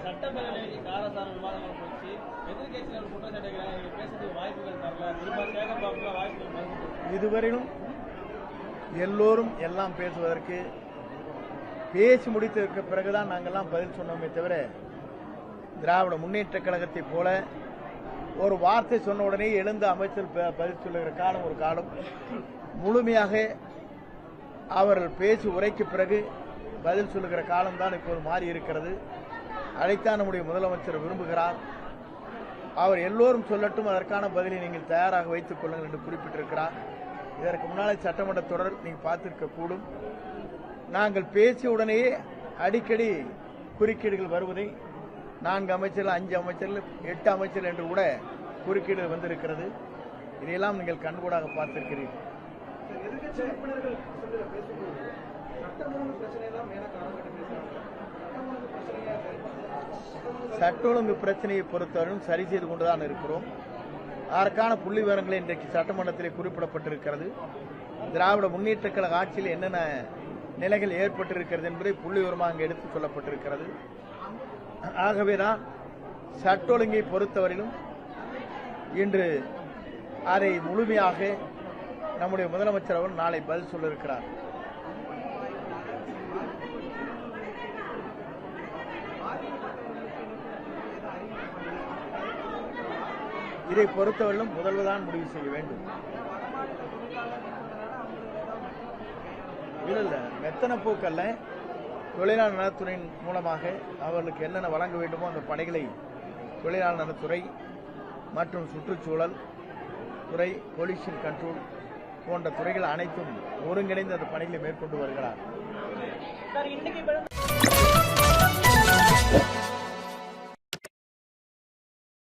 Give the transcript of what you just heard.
சட்டப்பேரவையில் காரசார விவாதங்கள் போச்சு. எதிர்கட்சிகள் குற்றச்சாட்டுகளை பேசுறதுக்கு வாய்ப்புகள் தரல. திரும்ப சேகர்பாபுல வாய்ப்புகள் இதுவரையிலும் எல்லோரும் எல்லாம் பேசுவதற்கு பேசி முடித்ததற்கு பிறகுதான் நாங்கள்லாம் பதில் சொன்னோமே தவிர, திராவிட முன்னேற்ற கழகத்தை போல ஒரு வார்த்தை சொன்ன உடனே எழுந்த அமைச்சர் பதில் சொல்லுகிற காலம் ஒரு காலம். முழுமையாக அவர்கள் பேசி உரைக்கு பிறகு பதில் சொல்லுகிற காலம்தான் இப்போது மாறி இருக்கிறது. அதைத்தான் நம்முடைய முதலமைச்சர் விரும்புகிறார். அவர் எல்லோரும் சொல்லட்டும், அதற்கான பதிலை நீங்கள் தயாராக வைத்துக் கொள்ளுங்கள் என்று குறிப்பிட்டிருக்கிறார். இதற்கு முன்னாலே சட்டமன்ற தொடர் நீங்கள் பார்த்திருக்க கூடும். நாங்கள் பேசிய உடனேயே அடிக்கடி குறுக்கீடுகள் வருவதை 4 அமைச்சர்கள், 5 அமைச்சர்கள், 8 அமைச்சர்கள் என்று கூட குறுக்கீடு வந்திருக்கிறது. இதையெல்லாம் நீங்கள் கண்கூடாக பார்த்திருக்கிறீர்கள். சட்ட ஒழுங்கு பிரச்சனையை பொறுத்தவரையும் சரி செய்து கொண்டுதான் இருக்கிறோம். அதற்கான புள்ளி விவரங்களை இன்றைக்கு சட்டமன்றத்தில் குறிப்பிடப்பட்டிருக்கிறது. திராவிட முன்னேற்ற கழக ஆட்சியில் என்னென்ன நிலைகள் ஏற்பட்டிருக்கிறது என்பதை புள்ளி விவரமாக அங்கு எடுத்துச் சொல்லப்பட்டிருக்கிறது. ஆகவேதான் சட்ட ஒழுங்கை பொறுத்தவரையிலும் இன்று அதை முழுமையாக நம்முடைய முதலமைச்சர் அவர்கள் நாளை பதில் சொல்ல இருக்கிறார். இதை பொறுத்தவரையிலும் முதல்வர்தான் முடிவு செய்ய வேண்டும். இல்ல மெத்தன போக்கல்ல, தொழிலாளர் நலத்துறையின் மூலமாக அவர்களுக்கு என்னென்ன வழங்க வேண்டுமோ அந்த பணிகளை தொழிலாளர் நலத்துறை மற்றும் சுற்றுச்சூழல் துறை, பொல்யூஷன் கண்ட்ரோல் போன்ற துறைகள் அனைத்தும் ஒருங்கிணைந்து அந்த பணிகளை மேற்கொண்டு வருகிறார்.